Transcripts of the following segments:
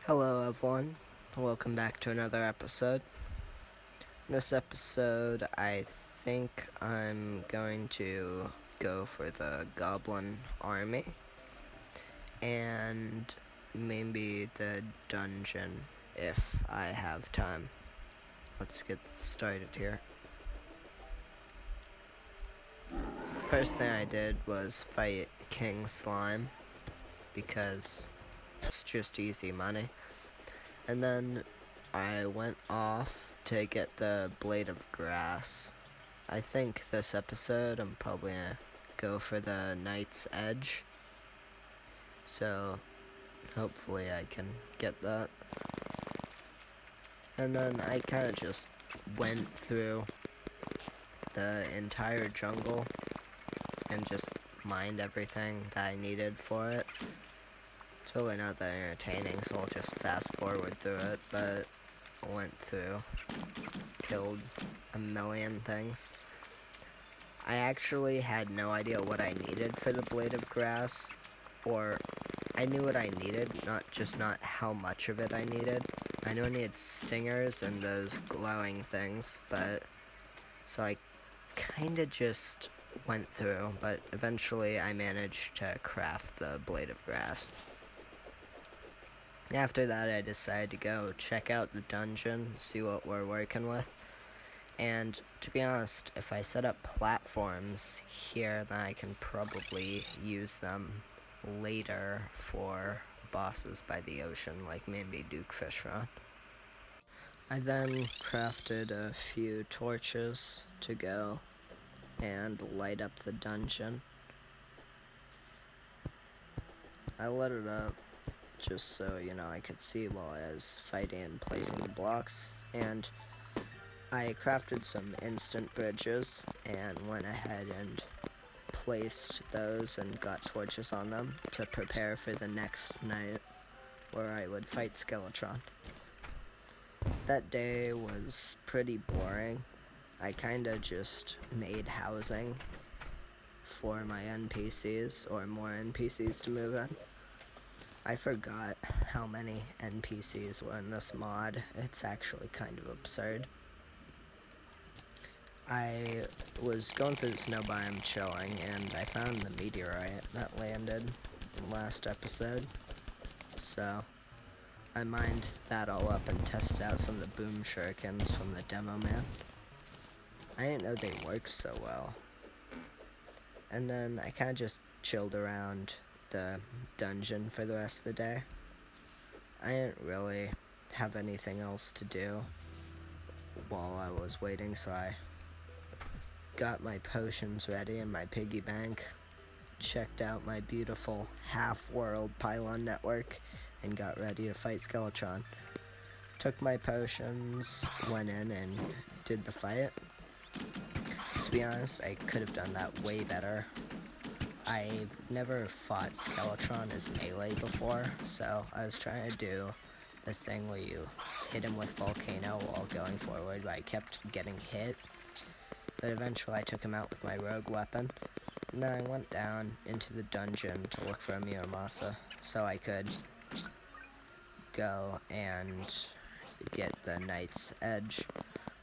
Hello everyone, welcome back to another episode. This episode, I think I'm going to go for the Goblin Army and maybe the dungeon if I have time. Let's get started here. The first thing I did was fight King Slime because it's just easy money. And then I went off to get the Blade of Grass. I think this episode I'm probably gonna go for the Knight's Edge. So hopefully I can get that. And then I kind of just went through the entire jungle and just mined everything that I needed for it. It's really not that entertaining, so I'll just fast forward through it, but I went through, killed a million things. I actually had no idea what I needed for the Blade of Grass, or I knew what I needed, not how much of it I needed. I knew I needed stingers and those glowing things, but so I kinda just went through, but eventually I managed to craft the Blade of Grass. After that, I decided to go check out the dungeon, see what we're working with. And to be honest, if I set up platforms here, then I can probably use them later for bosses by the ocean, like maybe Duke Fishron. I then crafted a few torches to go and light up the dungeon. I lit it up just so, I could see while I was fighting and placing the blocks. And I crafted some instant bridges and went ahead and placed those and got torches on them to prepare for the next night where I would fight Skeletron. That day was pretty boring. I kinda just made housing for my NPCs, or more NPCs to move in. I forgot how many NPCs were in this mod. It's actually kind of absurd. I was going through the snow biome chilling, and I found the meteorite that landed in last episode. So I mined that all up and tested out some of the boom shurikens from the demo man. I didn't know they worked so well. And then I kind of just chilled around the dungeon for the rest of the day. I didn't really have anything else to do while I was waiting, so I got my potions ready in my piggy bank, checked out my beautiful half-world pylon network, and got ready to fight Skeletron. Took my potions, went in, and did the fight. To be honest, I could have done that way better. I've never fought Skeletron as melee before, so I was trying to do the thing where you hit him with Volcano while going forward, but I kept getting hit. But eventually I took him out with my rogue weapon, and then I went down into the dungeon to look for a Muramasa, so I could go and get the Knight's Edge.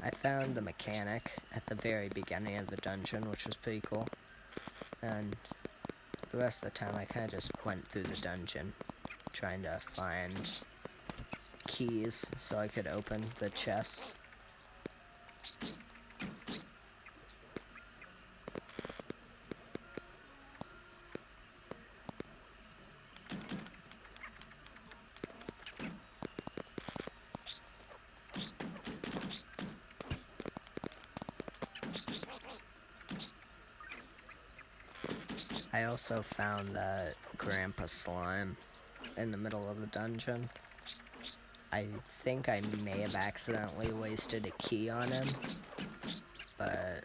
I found the mechanic at the very beginning of the dungeon, which was pretty cool, and the rest of the time I kind of just went through the dungeon trying to find keys so I could open the chest. I also found that Grandpa Slime in the middle of the dungeon. I think I may have accidentally wasted a key on him, but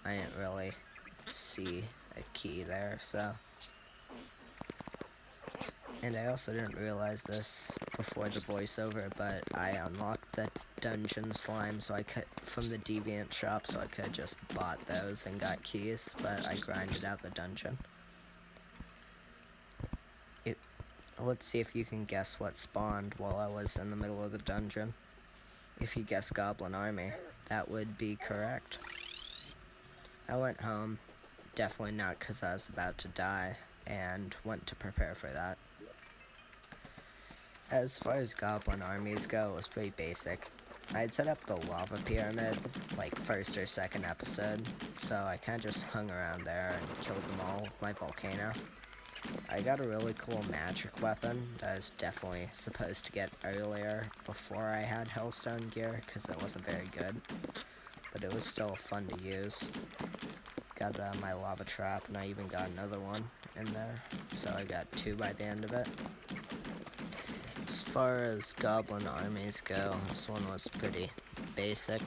I didn't really see a key there, so. And I also didn't realize this before the voiceover, but I unlocked the dungeon slime so I could from the deviant shop, so I could just bought those and got keys, but I grinded out the dungeon. let's see if you can guess what spawned while I was in the middle of the dungeon. If you guess Goblin Army, that would be correct. I went home, definitely not because I was about to die, and went to prepare for that. As far as Goblin armies go, it was pretty basic. I'd set up the lava pyramid, like first or second episode, so I kinda just hung around there and killed them all with my volcano. I got a really cool magic weapon that I was definitely supposed to get earlier before I had Hellstone gear, because it wasn't very good. But it was still fun to use. Got my lava trap, and I even got another one in there, so I got 2 by the end of it. As far as Goblin armies go, this one was pretty basic.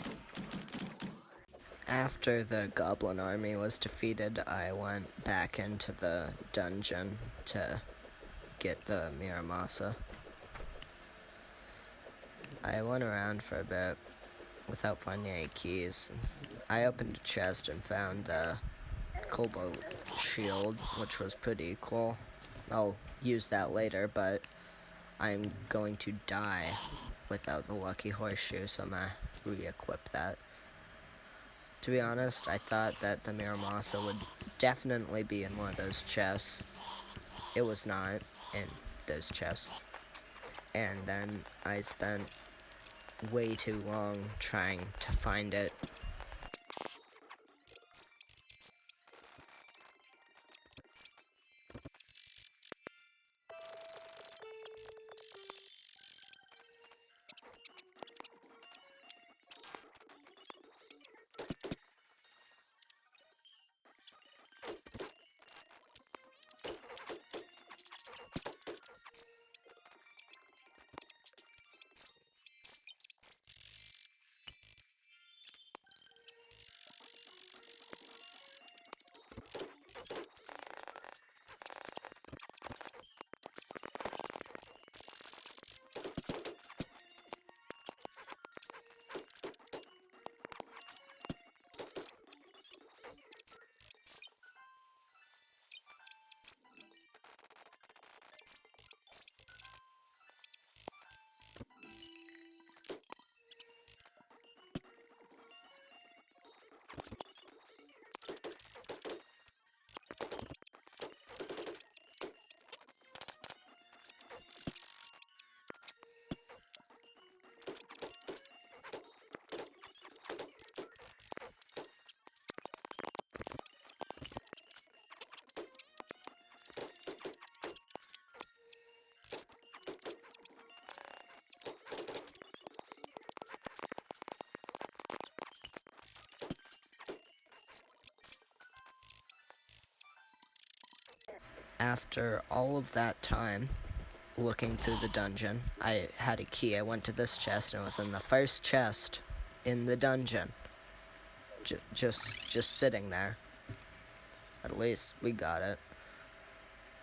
After the Goblin army was defeated, I went back into the dungeon to get the Miramasa. I went around for a bit without finding any keys. I opened a chest and found the Cobalt shield, which was pretty cool. I'll use that later, but I'm going to die without the lucky horseshoe, so I'm gonna re-equip that. To be honest, I thought that the Miramasa would definitely be in one of those chests. It was not in those chests. And then I spent way too long trying to find it. After all of that time looking through the dungeon, I had a key. I went to this chest, and it was in the first chest in the dungeon. Just sitting there. At least we got it.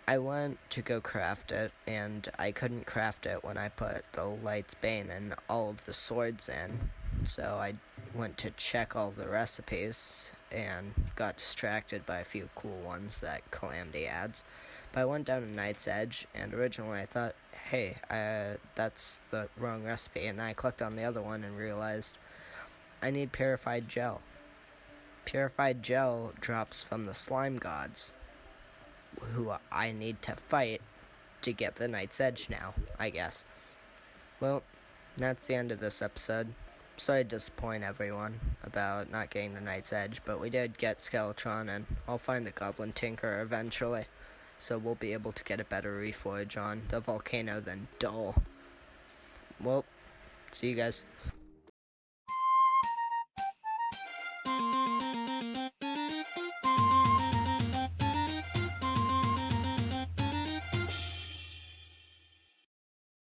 I went to go craft it, and I couldn't craft it when I put the Light's Bane and all of the swords in. So I went to check all the recipes and got distracted by a few cool ones that Calamity adds. But I went down to Night's Edge, and originally I thought, hey, that's the wrong recipe. And then I clicked on the other one and realized I need Purified Gel. Purified Gel drops from the Slime Gods, who I need to fight to get the Night's Edge now, I guess. Well, that's the end of this episode. Sorry to disappoint everyone about not getting the Night's Edge, but we did get Skeletron, and I'll find the Goblin Tinker eventually, so we'll be able to get a better reforge on the volcano than Dull. Well, see you guys.